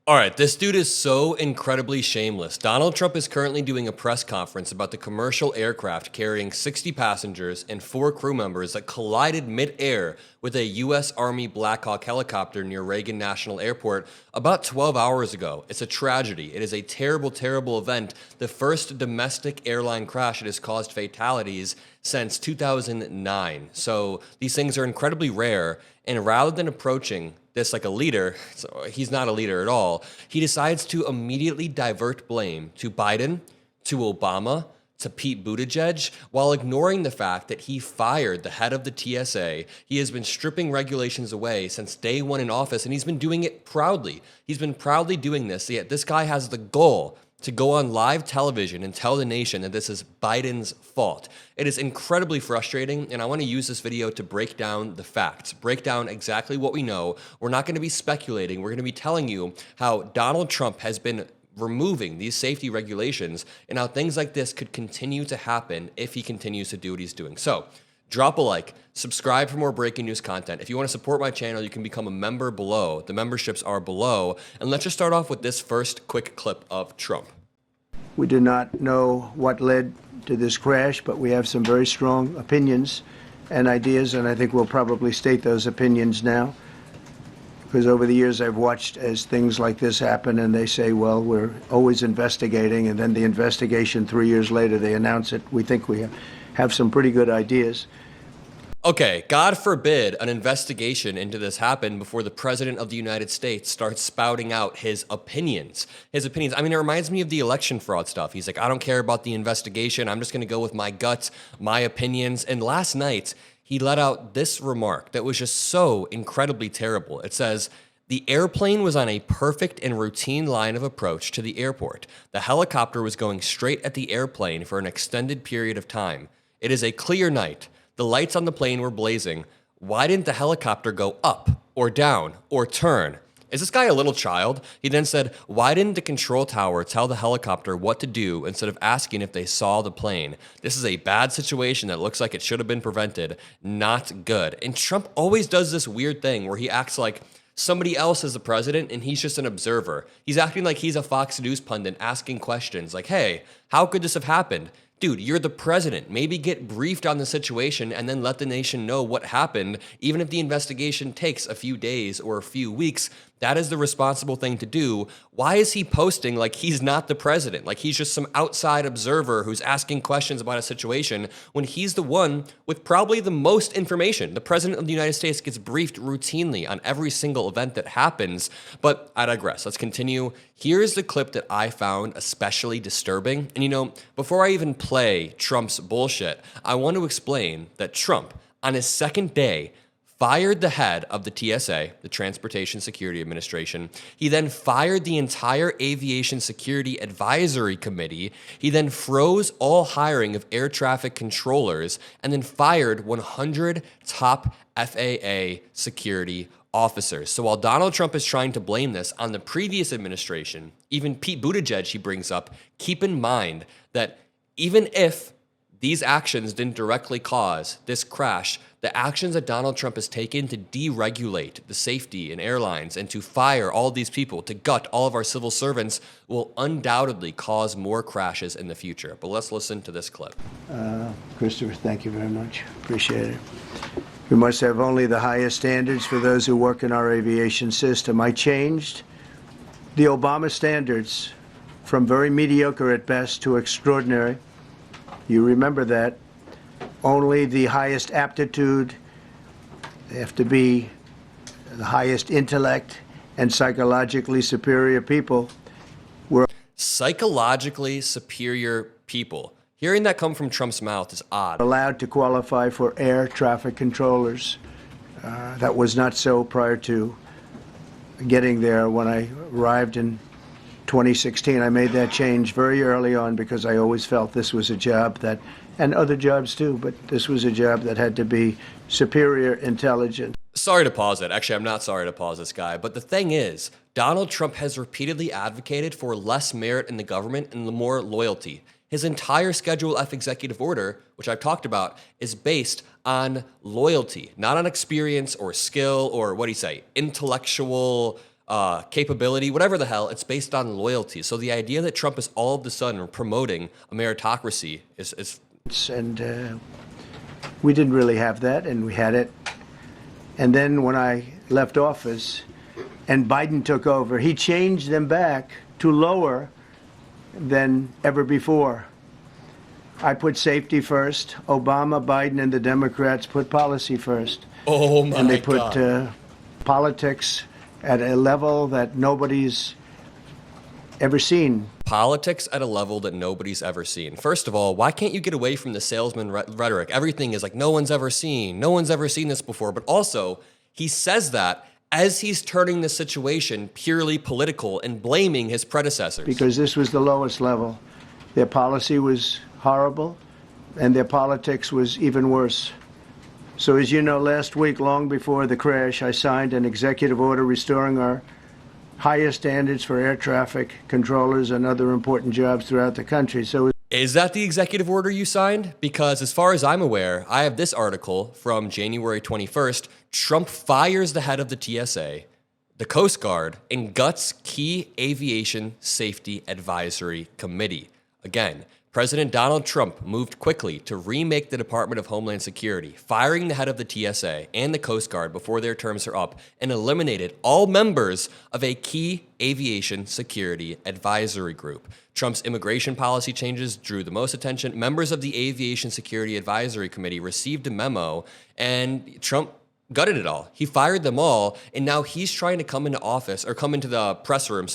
All right, this dude is so incredibly shameless. Donald Trump is currently doing a press conference about the commercial aircraft carrying 60 passengers and 4 crew members that collided mid-air with a U.S. Army Black Hawk helicopter near Reagan National Airport about 12 hours ago. It's a tragedy. It is a terrible, terrible event. The first domestic airline crash that has caused fatalities since 2009. So these things are incredibly rare, and rather than approaching this like a leader, so he's not a leader at all, he decides to immediately divert blame to Biden, to Obama, to Pete Buttigieg, while ignoring the fact that he fired the head of the TSA. He has been stripping regulations away since day one in office, and he's been doing it proudly. He's been proudly doing this, yet this guy has the goal to go on live television and tell the nation that this is Biden's fault. It is incredibly frustrating, and I want to use this video to break down the facts, break down exactly what we know. We're not going to be speculating. We're going to be telling you how Donald Trump has been removing these safety regulations and how things like this could continue to happen if he continues to do what he's doing. So, drop a like, subscribe for more breaking news content. If you want to support my channel, you can become a member below. The memberships are below. And let's just start off with this first quick clip of Trump. We do not know what led to this crash, but we have some very strong opinions and ideas, and I think we'll probably state those opinions now. Because over the years I've watched as things like this happen, and they say, well, we're always investigating, and then the investigation 3 years later, they announce it. We think we have some pretty good ideas. Okay, God forbid an investigation into this happen before the President of the United States starts spouting out his opinions. I mean, it reminds me of the election fraud stuff. He's like, I don't care about the investigation. I'm just going to go with my guts, my opinions. And last night, he let out this remark that was just so incredibly terrible. It says, the airplane was on a perfect and routine line of approach to the airport. The helicopter was going straight at the airplane for an extended period of time. It is a clear night. The lights on the plane were blazing. Why didn't the helicopter go up or down or turn? Is this guy a little child? He then said, why didn't the control tower tell the helicopter what to do instead of asking if they saw the plane? This is a bad situation that looks like it should have been prevented. Not good. And Trump always does this weird thing where he acts like somebody else is the president and he's just an observer. He's acting like he's a Fox News pundit asking questions like, hey, how could this have happened? Dude, you're the president. Maybe get briefed on the situation and then let the nation know what happened. Even if the investigation takes a few days or a few weeks, that is the responsible thing to do. Why is he posting like he's not the president? Like he's just some outside observer who's asking questions about a situation when he's the one with probably the most information. The president of the United States gets briefed routinely on every single event that happens. But I digress. Let's continue. Here's the clip that I found especially disturbing. And you know, before I even play Trump's bullshit, I want to explain that Trump, on his second day, fired the head of the TSA, the Transportation Security Administration. He then fired the entire Aviation Security Advisory Committee. He then froze all hiring of air traffic controllers and then fired 100 top FAA security officers. So while Donald Trump is trying to blame this on the previous administration, even Pete Buttigieg he brings up, keep in mind that even if these actions didn't directly cause this crash, the actions that Donald Trump has taken to deregulate the safety in airlines and to fire all these people, to gut all of our civil servants, will undoubtedly cause more crashes in the future. But let's listen to this clip. Christopher, thank you very much. Appreciate it. We must have only the highest standards for those who work in our aviation system. I changed the Obama standards from very mediocre at best to extraordinary. You remember that. Only the highest aptitude, they have to be the highest intellect and psychologically superior people were psychologically superior people. Hearing that come from Trump's mouth is odd. Allowed to qualify for air traffic controllers. That was not so prior to getting there. When I arrived in 2016, I made that change very early on because I always felt this was a job that, and other jobs too, but this was a job that had to be superior intelligence. Sorry to pause it. Actually, I'm not sorry to pause this guy. But the thing is, Donald Trump has repeatedly advocated for less merit in the government and more loyalty. His entire Schedule F executive order, which I've talked about, is based on loyalty, not on experience or skill or what do you say, intellectual capability, whatever the hell. It's based on loyalty. So the idea that Trump is all of a sudden promoting a meritocracy is And we didn't really have that, and we had it. And then when I left office and Biden took over, he changed them back to lower than ever before. I put safety first. Obama, Biden, and the Democrats put policy first. oh my And they put God. politics at a level that nobody's ever seen. Politics at a level that nobody's ever seen. First of all, why can't you get away from the salesman rhetoric? Everything is like, no one's ever seen this before. But also, he says that as he's turning the situation purely political and blaming his predecessors. Because this was the lowest level. Their policy was horrible, and their politics was even worse. So as you know, last week, long before the crash, I signed an executive order restoring our highest standards for air traffic controllers and other important jobs throughout the country. So Is that the executive order you signed? Because as far as I'm aware, I have this article from January 21st. Trump fires the head of the TSA, the Coast Guard, and guts key aviation safety advisory committee. Again, President Donald Trump moved quickly to remake the Department of Homeland Security, firing the head of the TSA and the Coast Guard before their terms are up, and eliminated all members of a key aviation security advisory group. Trump's immigration policy changes drew the most attention. Members of the Aviation Security Advisory Committee received a memo, and Trump gutted it all. He fired them all, and now he's trying to come into the press room,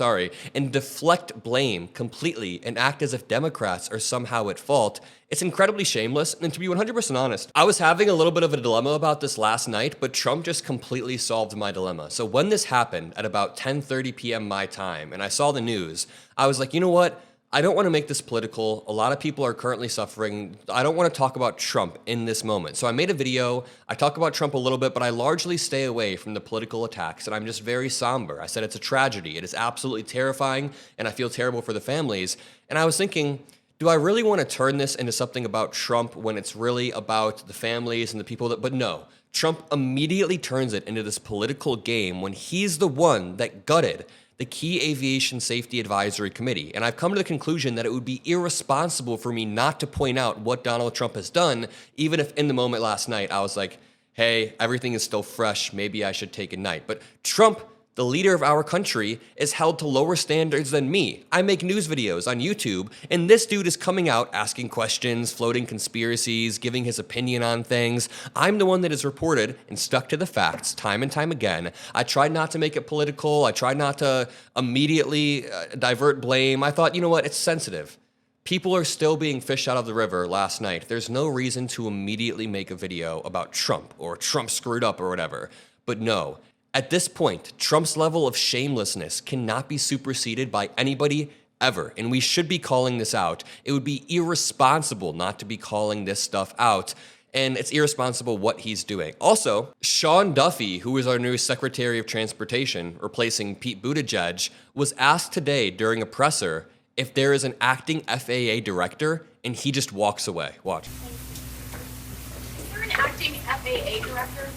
and deflect blame completely and act as if Democrats are somehow at fault. It's incredibly shameless, and to be 100% honest, I was having a little bit of a dilemma about this last night, but Trump just completely solved my dilemma. So when this happened at about 10:30 p.m. my time, and I saw the news, I was like, you know what? I don't want to make this political. A lot of people are currently suffering. I don't want to talk about Trump in this moment. So I made a video. I talk about Trump a little bit, but I largely stay away from the political attacks, and I'm just very somber. I said it's a tragedy. It is absolutely terrifying, and I feel terrible for the families. And I was thinking, do I really want to turn this into something about Trump when it's really about the families and the people that, but no. Trump immediately turns it into this political game when he's the one that gutted the Key Aviation Safety Advisory Committee. And I've come to the conclusion that it would be irresponsible for me not to point out what Donald Trump has done, even if in the moment last night I was like, hey, everything is still fresh, maybe I should take a night. But Trump, the leader of our country, is held to lower standards than me. I make news videos on YouTube, and this dude is coming out asking questions, floating conspiracies, giving his opinion on things. I'm the one that is reported and stuck to the facts time and time again. I tried not to make it political. I tried not to immediately divert blame. I thought, you know what, it's sensitive. People are still being fished out of the river last night. There's no reason to immediately make a video about Trump or Trump screwed up or whatever. But no. At this point, Trump's level of shamelessness cannot be superseded by anybody ever, and we should be calling this out. It would be irresponsible not to be calling this stuff out, and it's irresponsible what he's doing. Also, Sean Duffy, who is our new Secretary of Transportation, replacing Pete Buttigieg, was asked today during a presser if there is an acting FAA director, and he just walks away. Watch. Is there an acting FAA director?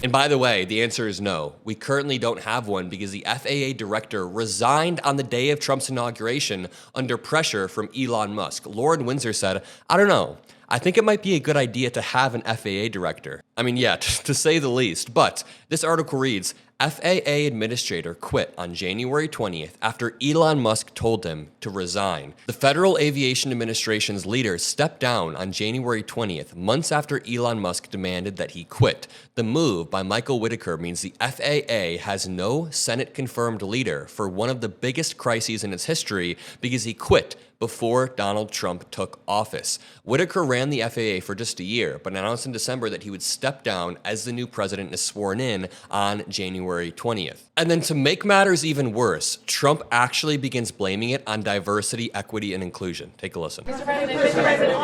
And by the way, the answer is no. We currently don't have one because the FAA director resigned on the day of Trump's inauguration under pressure from Elon Musk. Lauren Windsor said, I don't know. I think it might be a good idea to have an FAA director. I mean, yeah, to say the least. But this article reads, FAA administrator quit on January 20th after Elon Musk told him to resign. The Federal Aviation Administration's leader stepped down on January 20th, months after Elon Musk demanded that he quit. The move by Michael Whitaker means the FAA has no Senate-confirmed leader for one of the biggest crises in its history because he quit before Donald Trump took office. Whitaker ran the FAA for just a year, but announced in December that he would step down as the new president is sworn in on January 20th. And then to make matters even worse, Trump actually begins blaming it on diversity, equity, and inclusion. Take a listen. Mr. President,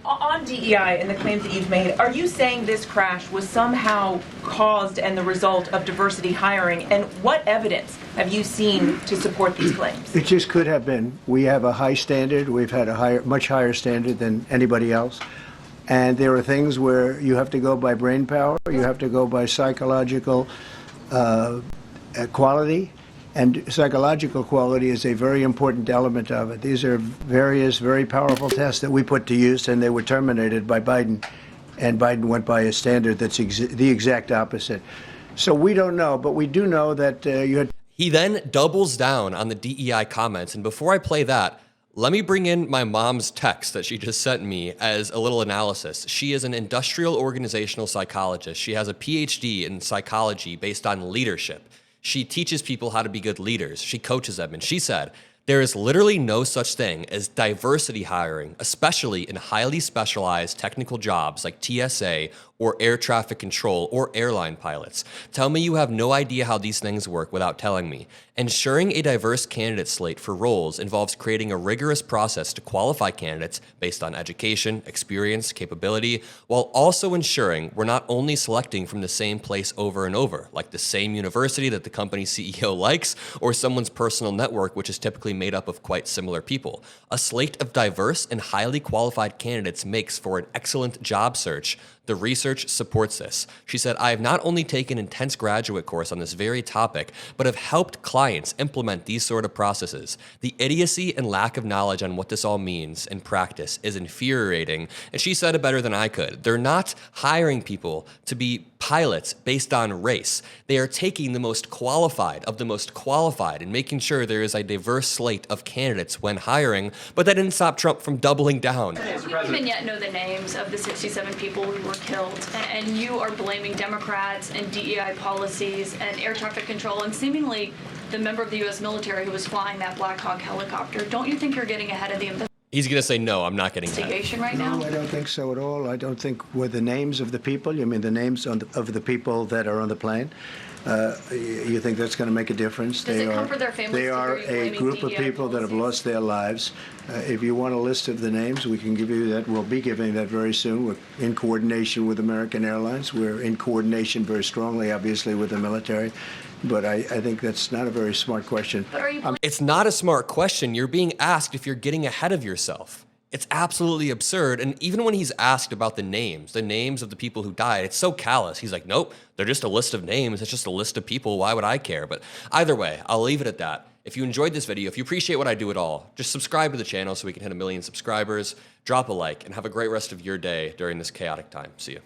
on DEI and the claims that you've made, are you saying this crash was somehow caused and the result of diversity hiring? And what evidence have you seen to support these claims? it just could have been. We have a high standard. We've had a much higher standard than anybody else. And there are things where you have to go by brain power, you have to go by psychological quality and psychological quality is a very important element of it. These are various very powerful tests that we put to use, and they were terminated by Biden, and Biden went by a standard that's the exact opposite. So we don't know, but we do know that you had... He then doubles down on the DEI comments, and before I play that, let me bring in my mom's text that she just sent me as a little analysis. She is an industrial organizational psychologist. She has a PhD in psychology based on leadership. She teaches people how to be good leaders. She coaches them. And she said, there is literally no such thing as diversity hiring, especially in highly specialized technical jobs like TSA or air traffic control or airline pilots. Tell me you have no idea how these things work without telling me. Ensuring a diverse candidate slate for roles involves creating a rigorous process to qualify candidates based on education, experience, capability, while also ensuring we're not only selecting from the same place over and over, like the same university that the company's CEO likes, or someone's personal network, which is typically made up of quite similar people. A slate of diverse and highly qualified candidates makes for an excellent job search. The research supports this. She said, I have not only taken an intense graduate course on this very topic, but have helped clients implement these sort of processes. The idiocy and lack of knowledge on what this all means in practice is infuriating. And she said it better than I could. They're not hiring people to be pilots based on race. They are taking the most qualified of the most qualified and making sure there is a diverse slate of candidates when hiring, but that didn't stop Trump from doubling down. We don't even yet know the names of the 67 people who were killed, and you are blaming Democrats and DEI policies and air traffic control and seemingly the member of the U.S. military who was flying that Black Hawk helicopter. Don't you think you're getting ahead of the He's going to say, no, I'm not getting that. investigation right now? No, I don't think so at all. I don't think with the names of the people, you mean the names of the people that are on the plane? You think that's going to make a difference? Does it comfort their families They to are hear you a blaming group of DEI people that have policies? lost their lives. If you want a list of the names, we can give you that. We'll be giving that very soon. We're in coordination with American Airlines. We're in coordination very strongly, obviously, with the military. But I think that's not a very smart question. But are you It's not a smart question. You're being asked if you're getting ahead of yourself. It's absolutely absurd. And even when he's asked about the names of the people who died, it's so callous. He's like, nope, they're just a list of names. It's just a list of people. Why would I care? But either way, I'll leave it at that. If you enjoyed this video, if you appreciate what I do at all, just subscribe to the channel so we can hit 1 million subscribers, drop a like, and have a great rest of your day during this chaotic time. See you.